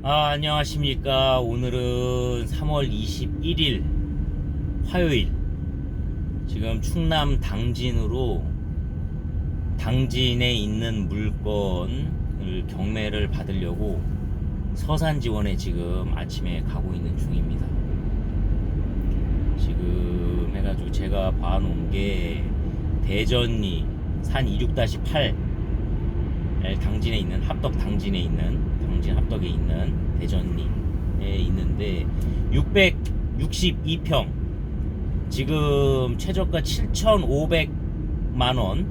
안녕하십니까. 오늘은 3월 21일 화요일, 지금 충남 당진으로 당진에 있는 물건을 경매를 받으려고 서산지원에 지금 아침에 가고 있는 중입니다. 지금 해가지고 제가 봐놓은 게 대전리 산 26-8 당진에 있는 당진 합덕에 있는 대전리에 있는데 662평, 지금 최저가 7,500만원,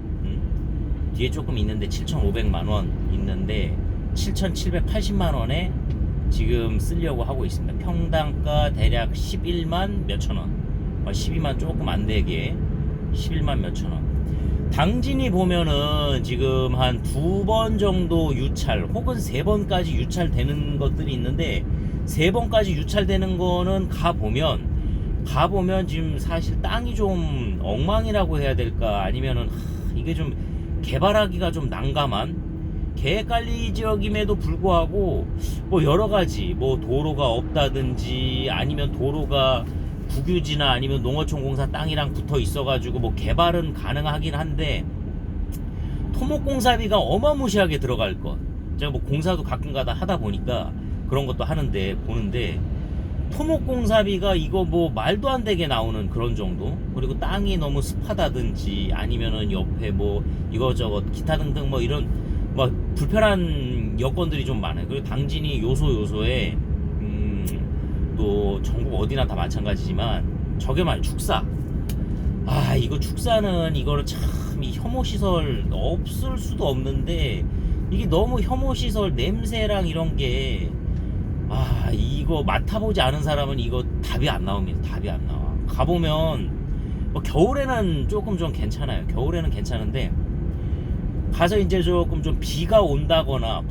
뒤에 조금 있는데 7,500만원 있는데 7,780만원에 지금 쓰려고 하고 있습니다. 평당가 대략 11만 몇천원, 12만 조금 안되게 11만 몇천원. 당진이 보면은 지금 한 2번 정도 유찰 혹은 3번까지 유찰되는 것들이 있는데, 3번까지 유찰되는 거는 가보면 지금 사실 땅이 좀 엉망이라고 해야 될까, 아니면은 이게 좀 개발하기가 좀 난감한 계획관리 지역임에도 불구하고 뭐 여러가지 뭐 도로가 없다든지 아니면 도로가 국유지나 아니면 농어촌공사 땅이랑 붙어 있어가지고 뭐 개발은 가능하긴 한데 토목공사비가 어마무시하게 들어갈 것. 제가 뭐 공사도 가끔가다 하다 보니까 그런 것도 보는데 토목공사비가 이거 뭐 말도 안 되게 나오는 그런 정도. 그리고 땅이 너무 습하다든지 아니면은 옆에 뭐 이거저것 기타 등등 뭐 이런 뭐 불편한 여건들이 좀 많아요. 그리고 당진이 요소에 또 전국 어디나 다 마찬가지지만 저게 말 축사. 이거 축사는 이거를 참 이 혐오시설 없을 수도 없는데 이게 너무 혐오시설 냄새랑 이런 게 이거 맡아보지 않은 사람은 이거 답이 안 나옵니다. 답이 안 나와. 가보면 뭐 겨울에는 조금 좀 괜찮아요. 겨울에는 괜찮은데 가서 이제 조금 좀 비가 온다거나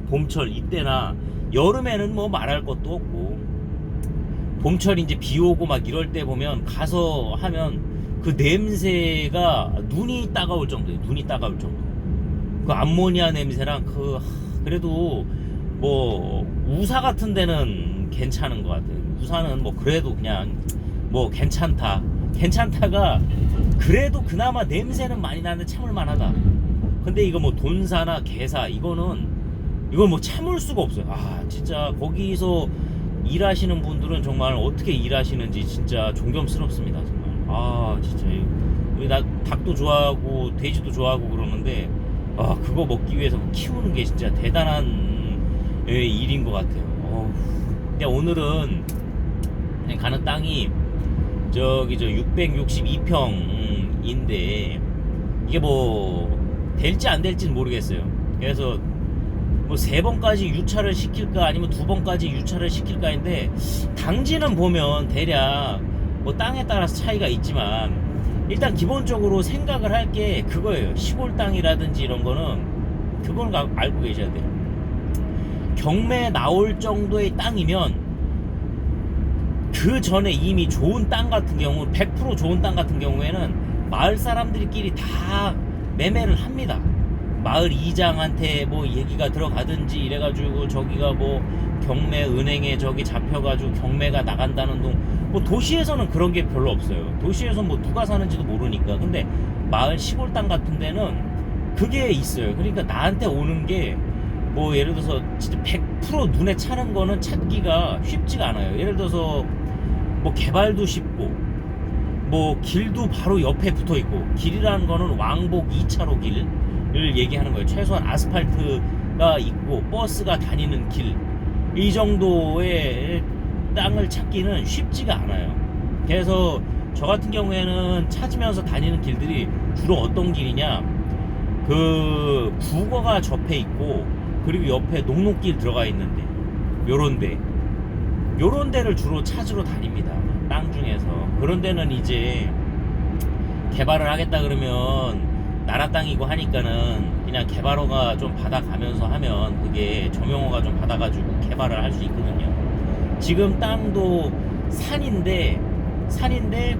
봄철 이때나 여름에는 뭐 말할 것도 없고, 봄철 이제 비 오고 막 이럴 때 보면 가서 하면 그 냄새가 눈이 따가울 정도예요. 그 암모니아 냄새랑 그래도 뭐 우사 같은 데는 괜찮은 것 같아요. 우사는 뭐 그래도 그냥 뭐 괜찮다가 그래도 그나마 냄새는 많이 나는데 참을만 하다. 근데 이거 뭐 돈사나 개사 이건 뭐 참을 수가 없어요. 진짜 거기서 일하시는 분들은 정말 어떻게 일하시는지 진짜 존경스럽습니다. 정말 진짜 나 닭도 좋아하고 돼지도 좋아하고 그러는데 그거 먹기 위해서 키우는 게 진짜 대단한 일인 것 같아요. 근데 오늘은 그냥 가는 땅이 저기 662평인데 이게 뭐 될지 안 될지는 모르겠어요. 그래서 뭐 3번까지 유찰을 시킬까 아니면 2번까지 유찰을 시킬까인데, 당진은 보면 대략 뭐 땅에 따라서 차이가 있지만 일단 기본적으로 생각을 할 게 그거예요. 시골 땅이라든지 이런 거는 그걸 알고 계셔야 돼요. 경매 나올 정도의 땅이면 그 전에 이미 좋은 땅 같은 경우 100% 좋은 땅 같은 경우에는 마을 사람들끼리 다 매매를 합니다. 마을 이장한테 뭐 얘기가 들어가든지 이래가지고 저기가 뭐 경매 은행에 저기 잡혀가지고 경매가 나간다는 뭐 도시에서는 그런 게 별로 없어요. 도시에서는 뭐 누가 사는지도 모르니까. 근데 마을 시골 땅 같은 데는 그게 있어요. 그러니까 나한테 오는 게 뭐 예를 들어서 진짜 100% 눈에 차는 거는 찾기가 쉽지가 않아요. 예를 들어서 뭐 개발도 쉽고 뭐 길도 바로 옆에 붙어 있고, 길이라는 거는 왕복 2차로 길을 얘기하는 거예요. 최소한 아스팔트가 있고 버스가 다니는 길, 이 정도의 땅을 찾기는 쉽지가 않아요. 그래서 저 같은 경우에는 찾으면서 다니는 길들이 주로 어떤 길이냐, 그 국어가 접해 있고 그리고 옆에 녹록길 들어가 있는데 요런 데를 주로 찾으러 다닙니다. 땅 중에서. 그런 데는 이제 개발을 하겠다 그러면 나라 땅이고 하니까는 그냥 개발허가 좀 받아가면서 하면 그게 점용허가 좀 받아가지고 개발을 할 수 있거든요. 지금 땅도 산인데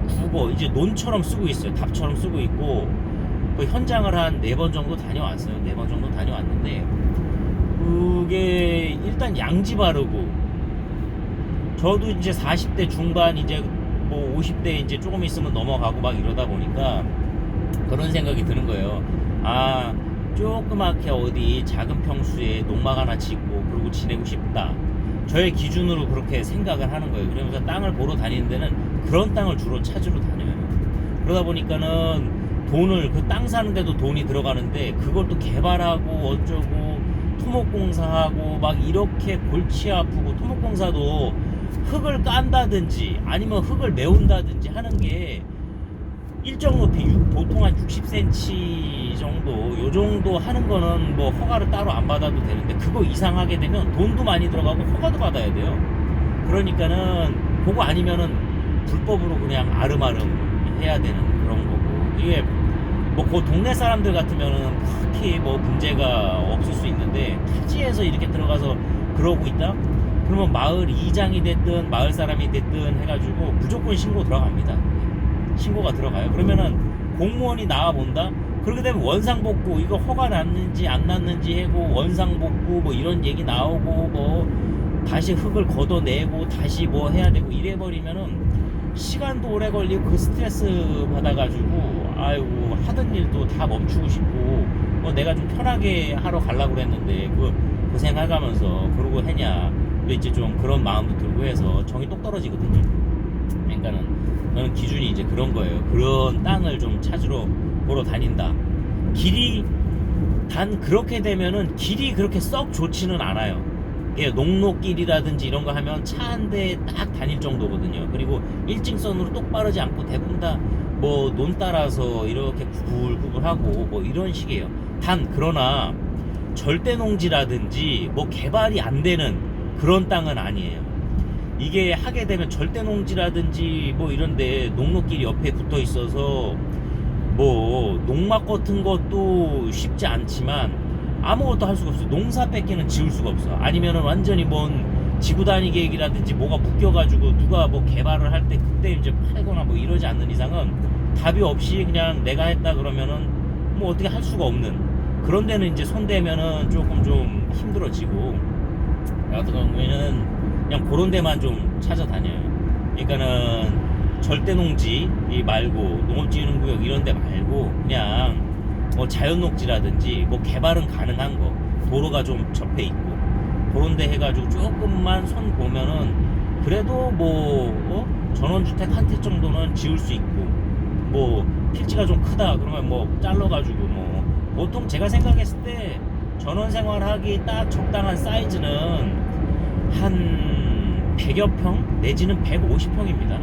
국어 이제 논처럼 쓰고 있어요. 답처럼 쓰고 있고, 그 현장을 한 4번 정도 다녀왔어요. 4번 정도 다녀왔는데 그게 일단 양지 바르고, 저도 이제 40대 중반 이제 뭐 50대 이제 조금 있으면 넘어가고 막 이러다 보니까 그런 생각이 드는 거예요. 아, 조그맣게 어디 작은 평수에 농막 하나 짓고 그러고 지내고 싶다. 저의 기준으로 그렇게 생각을 하는 거예요. 그러면서 땅을 보러 다니는 데는 그런 땅을 주로 찾으러 다녀요. 그러다 보니까는 돈을, 그 땅 사는데도 돈이 들어가는데 그걸 또 개발하고 어쩌고 토목공사하고 막 이렇게 골치 아프고, 토목공사도 흙을 깐다든지 아니면 흙을 메운다든지 하는 게 일정 높이, 보통 한 60cm 정도, 요 정도 하는 거는 뭐 허가를 따로 안 받아도 되는데, 그거 이상 하게 되면 돈도 많이 들어가고 허가도 받아야 돼요. 그러니까는 그거 아니면은 불법으로 그냥 아름아름 해야 되는 그런 거고, 이게 뭐 그 동네 사람들 같으면은 특히 뭐 문제가 없을 수 있는데, 타지에서 이렇게 들어가서 그러고 있다? 그러면 마을 이장이 됐든 마을 사람이 됐든 해가지고 무조건 신고 들어갑니다. 신고가 들어가요. 그러면은 공무원이 나와 본다. 그렇게 되면 원상복구, 이거 허가 났는지 안 났는지 하고 원상복구 뭐 이런 얘기 나오고, 뭐 다시 흙을 걷어내고 다시 뭐 해야 되고 이래버리면은 시간도 오래 걸리고, 그 스트레스 받아가지고 아이고 하던 일도 다 멈추고 싶고, 뭐 내가 좀 편하게 하러 가려고 그랬는데 그 고생해가면서 그러고 했냐, 또 이제 좀 그런 마음도 들고 해서 정이 똑 떨어지거든요. 그러니까는 저는 기준이 이제 그런 거예요. 그런 땅을 좀 찾으러 보러 다닌다. 길이, 단 그렇게 되면은 길이 그렇게 썩 좋지는 않아요. 예, 농로길이라든지 이런 거 하면 차 한 대 딱 다닐 정도거든요. 그리고 일직선으로 똑바르지 않고 대부분 다 뭐 논 따라서 이렇게 구불구불하고 뭐 이런 식이에요. 단 그러나 절대 농지라든지 뭐 개발이 안 되는 그런 땅은 아니에요. 이게 하게 되면 절대 농지라든지 뭐 이런데 농로길이 옆에 붙어 있어서 뭐 농막 같은 것도 쉽지 않지만 아무것도 할 수가 없어. 농사 뺏기는 지을 수가 없어. 아니면은 완전히 뭔 지구단위 계획이라든지 뭐가 묶여가지고 누가 뭐 개발을 할 때 그때 이제 팔거나 뭐 이러지 않는 이상은 답이 없이 그냥 내가 했다 그러면은 뭐 어떻게 할 수가 없는 그런 데는 이제 손대면은 조금 좀 힘들어지고, 같은 경우에는 그냥 그런 데만 좀 찾아다녀요. 그러니까는 절대 농지 말고, 농업지원구역 이런 데 말고 그냥 뭐 자연녹지라든지 뭐 개발은 가능한 거, 도로가 좀 접해 있고 그런 데 해가지고 조금만 손 보면은 그래도 뭐 전원주택 한 채 정도는 지을 수 있고, 뭐 필지가 좀 크다 그러면 뭐 잘라가지고, 뭐 보통 제가 생각했을 때 전원생활하기 딱 적당한 사이즈는 한 100여 평 내지는 150평입니다.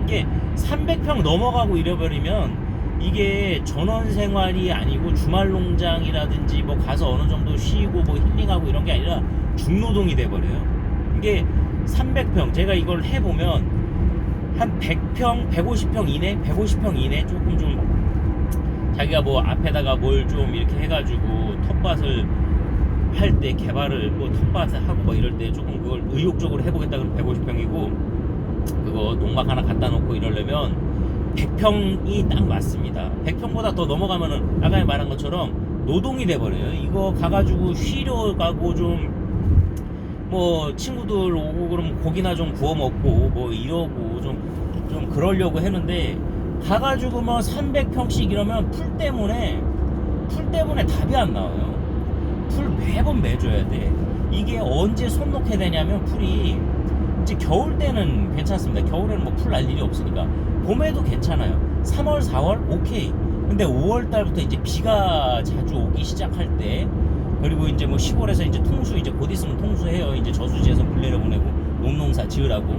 이게 300평 넘어가고 이래버리면 이게 전원생활이 아니고 주말농장이라든지 뭐 가서 어느 정도 쉬고 뭐 힐링하고 이런 게 아니라 중노동이 돼버려요. 이게 300평, 제가 이걸 해보면 한 100평, 150평 이내, 150평 이내, 조금 좀 자기가 뭐 앞에다가 뭘 좀 이렇게 해가지고 텃밭을 할 때, 개발을 뭐 텃밭을 하고 뭐 이럴 때 조금 그걸 의욕적으로 해보겠다 그러면 150평이고, 그거 농막 하나 갖다 놓고 이러려면 100평이 딱 맞습니다. 100평보다 더 넘어가면은 아까 말한 것처럼 노동이 돼버려요. 이거 가가지고 쉬러 가고 좀 뭐 친구들 오고 그러면 고기나 좀 구워 먹고 뭐 이러고 좀 그러려고 했는데, 가가지고 뭐 300평씩 이러면 풀 때문에 답이 안 나와요. 풀 매번 매줘야 돼. 이게 언제 손 놓게 되냐면, 풀이 이제 겨울 때는 괜찮습니다. 겨울에는 뭐 풀 날 일이 없으니까. 봄에도 괜찮아요. 3월, 4월 오케이. 근데 5월 달부터 이제 비가 자주 오기 시작할 때, 그리고 이제 뭐 시골에서 이제 통수, 이제 곧 있으면 통수해요. 이제 저수지에서 물 내려보내고 농농사 지으라고.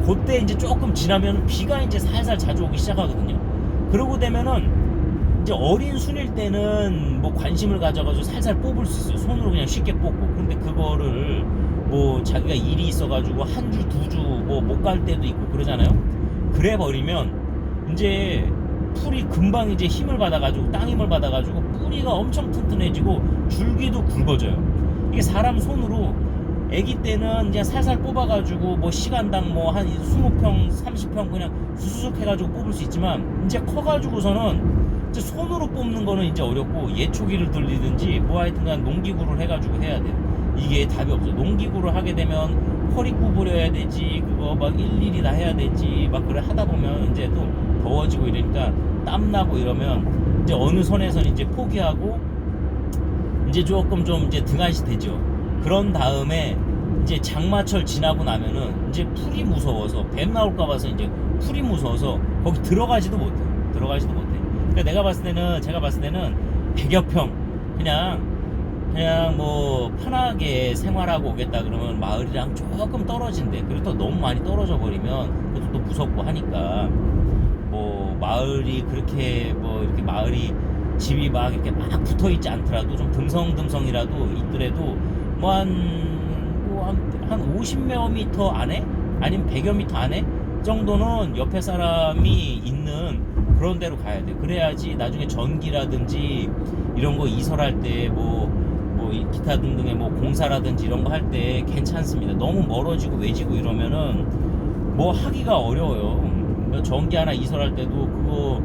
그때 이제 조금 지나면 비가 이제 살살 자주 오기 시작하거든요. 그러고 되면은 이제 어린 순일 때는 뭐 관심을 가져가지고 살살 뽑을 수 있어요. 손으로 그냥 쉽게 뽑고. 근데 그거를 뭐 자기가 일이 있어가지고 한 주, 두 주 뭐 못 갈 때도 있고 그러잖아요. 그래 버리면 이제 풀이 금방 이제 힘을 받아가지고, 땅 힘을 받아가지고 뿌리가 엄청 튼튼해지고 줄기도 굵어져요. 이게 사람 손으로 아기 때는 그냥 살살 뽑아가지고 뭐 시간당 뭐 한 20평, 30평 그냥 수수숙 해가지고 뽑을 수 있지만, 이제 커가지고서는 이제 손으로 뽑는 거는 이제 어렵고 예초기를 돌리든지 뭐 하여튼간 농기구를 해가지고 해야 돼요. 이게 답이 없어. 농기구를 하게 되면 허리 구부려야 되지, 그거 막 일일이 다 해야 되지, 막 그래 하다 보면 이제 또 더워지고 이러니까 땀 나고 이러면 이제 어느 선에서는 이제 포기하고 이제 조금 좀 이제 등한시 되죠. 그런 다음에 이제 장마철 지나고 나면은 이제 풀이 무서워서 뱀 나올까 봐서 이제 풀이 무서워서 거기 들어가지도 못해. 그러니까 제가 봤을 때는 100여 평 그냥 뭐 편하게 생활하고 오겠다 그러면 마을이랑 조금 떨어진대. 그리고 또 너무 많이 떨어져 버리면 그것도 또 무섭고 하니까 뭐 마을이 그렇게 뭐 이렇게 마을이 집이 막 이렇게 막 붙어 있지 않더라도 좀 듬성듬성이라도 있더라도 한 50여 미터 안에 아니면 100여 미터 안에 정도는 옆에 사람이 있는 그런 데로 가야 돼. 그래야지 나중에 전기라든지 이런 거 이설할 때 뭐 기타 등등의 뭐 공사라든지 이런 거 할 때 괜찮습니다. 너무 멀어지고 외지고 이러면은 뭐 하기가 어려워요. 전기 하나 이설할 때도 그거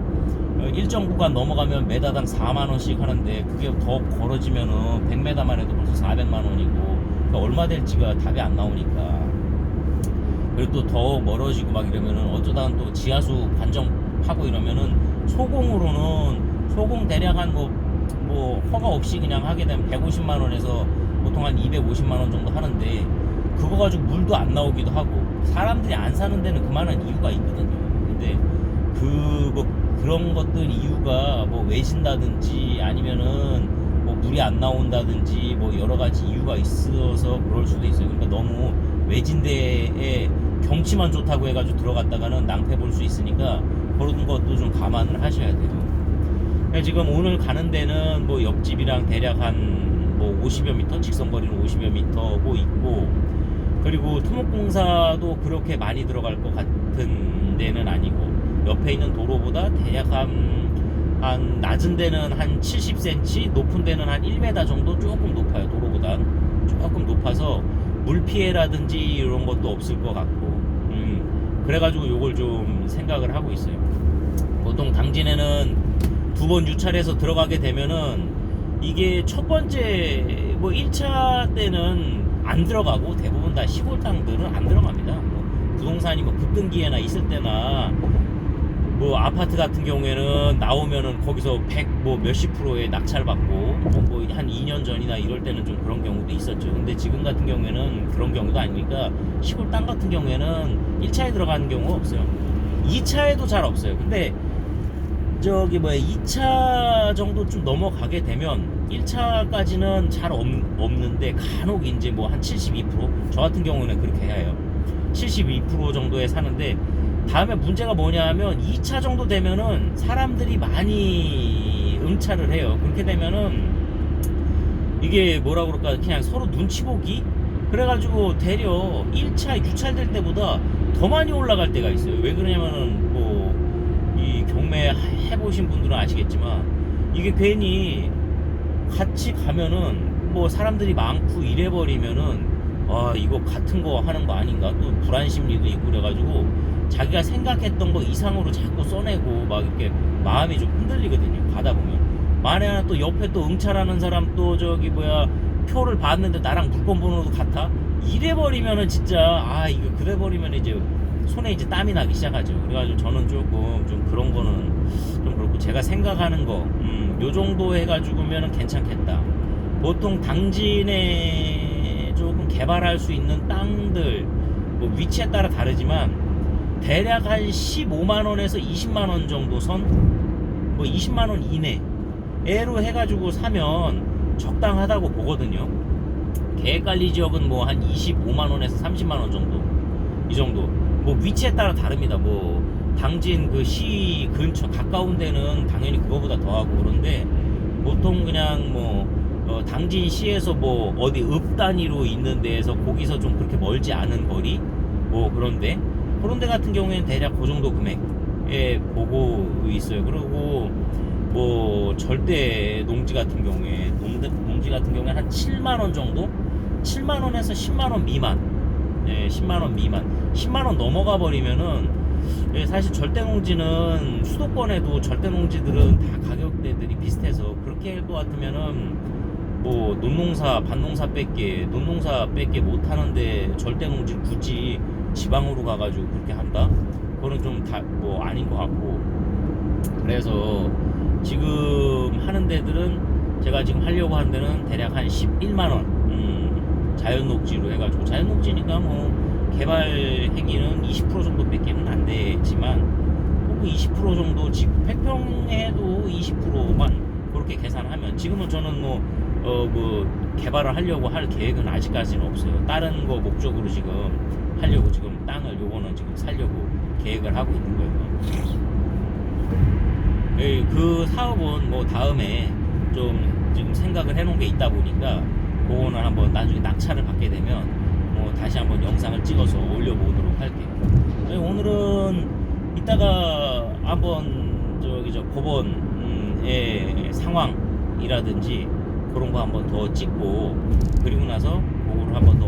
일정 구간 넘어가면 메다당 4만 원씩 하는데 그게 더 벌어지면은 100메다만 해도 벌써 400만 원이고 그러니까 얼마 될지가 답이 안 나오니까. 그리고 또 더 멀어지고 막 이러면은 어쩌다가 또 지하수 관정하고 이러면은 소공 대략 한 뭐 허가 없이 그냥 하게 되면 150만 원에서 보통 한 250만 원 정도 하는데 그거 가지고 물도 안 나오기도 하고 사람들이 안 사는 데는 그만한 이유가 있거든요. 근데 그런 것들 이유가 뭐 외진다든지 아니면은 뭐 물이 안 나온다든지 뭐 여러 가지 이유가 있어서 그럴 수도 있어요. 그러니까 너무 외진 데에 경치만 좋다고 해가지고 들어갔다가는 낭패 볼 수 있으니까 그런 것도 좀 감안을 하셔야 돼요. 지금 오늘 가는 데는 뭐 옆집이랑 대략 한 뭐 50여 미터, 직선거리는 50여 미터 뭐 있고, 그리고 토목공사도 그렇게 많이 들어갈 것 같은 데는 아니고, 옆에 있는 도로보다 대략 한 낮은 데는 한 70cm, 높은 데는 한 1m 정도 조금 높아요. 도로보다 조금 높아서 물 피해라든지 이런 것도 없을 것 같고, 그래가지고 요걸 좀 생각을 하고 있어요. 보통 당진에는 2번 유찰해서 들어가게 되면은 이게 첫 번째 뭐 1차 때는 안 들어가고 대부분 다 시골 땅들은 안 들어갑니다. 뭐 부동산이 뭐 급등기에나 있을 때나 뭐 아파트 같은 경우에는 나오면은 거기서 100 뭐 몇십 프로의 낙찰 받고 뭐 한 2년 전이나 이럴 때는 좀 그런 경우도 있었죠. 근데 지금 같은 경우에는 그런 경우도 아니니까 시골 땅 같은 경우에는 1차에 들어가는 경우가 없어요. 2차에도 잘 없어요. 근데 2차 정도 좀 넘어가게 되면 1차까지는 잘 없는데 간혹 이제 뭐 한 72%? 저 같은 경우는 그렇게 해요. 72% 정도에 사는데 다음에 문제가 뭐냐 하면 2차 정도 되면은 사람들이 많이 응찰을 해요. 그렇게 되면은 이게 뭐라 그럴까 그냥 서로 눈치 보기? 그래가지고 되려 1차 유찰될 때보다 더 많이 올라갈 때가 있어요. 왜 그러냐면은 이 경매 해보신 분들은 아시겠지만 이게 괜히 같이 가면은 뭐 사람들이 많고 이래버리면은 이거 같은 거 하는 거 아닌가 또 불안심리도 있고 그래가지고 자기가 생각했던 거 이상으로 자꾸 써내고 막 이렇게 마음이 좀 흔들리거든요. 가다 보면 만에 또 옆에 또 응찰하는 사람 또 표를 봤는데 나랑 물건 번호도 같아 이래버리면은 진짜 이거 그래버리면 이제 손에 이제 땀이 나기 시작하죠. 그래가지고 저는 조금 좀 그런 거는 좀 그렇고 제가 생각하는 거 요 정도 해가지고면은 괜찮겠다. 보통 당진에 조금 개발할 수 있는 땅들 뭐 위치에 따라 다르지만 대략 한 15만 원에서 20만 원 정도 선 뭐 20만 원 이내로 해가지고 사면 적당하다고 보거든요. 계획관리 지역은 뭐 한 25만 원에서 30만 원 정도 이 정도. 뭐 위치에 따라 다릅니다. 뭐 당진 그 시 근처 가까운 데는 당연히 그거보다 더하고 그런데 보통 그냥 당진 시에서 뭐 어디 읍 단위로 있는 데에서 거기서 좀 그렇게 멀지 않은 거리 뭐 그런 데 같은 경우에는 대략 그 정도 금액에 보고 있어요. 그리고 뭐 절대 농지 같은 경우에 한 7만 원 정도 7만 원에서 10만 원 미만 10만 원 미만 10만 원 넘어가 버리면은 사실 절대농지는 수도권에도 절대농지들은 다 가격대들이 비슷해서 그렇게 할 것 같으면은 뭐 논농사 밭농사 뺄게 못하는데 절대 농지를 굳이 지방으로 가가지고 그렇게 한다? 그거는 좀 뭐 아닌 것 같고, 그래서 지금 하는 데들은 제가 지금 하려고 하는 데는 대략 한 11만 원 자연녹지로 해가지고, 자연녹지니까 뭐 개발 행위는 20% 정도밖에는 안 되지만, 혹은 20% 정도 지금 100평에도 20%만 그렇게 계산하면, 지금은 저는 뭐 개발을 하려고 할 계획은 아직까지는 없어요. 다른 거 목적으로 지금 하려고 지금 땅을 요거는 지금 살려고 계획을 하고 있는 거예요. 그 사업은 뭐 다음에 좀 지금 생각을 해놓은 게 있다 보니까, 그거는 한번 나중에 낙찰을 받게 되면 뭐 다시 한번 영상을 찍어서 올려보도록 할게요. 오늘은 이따가 한번 저 법원의 상황이라든지 그런 거 한번 더 찍고, 그리고 나서 그거를 한번 더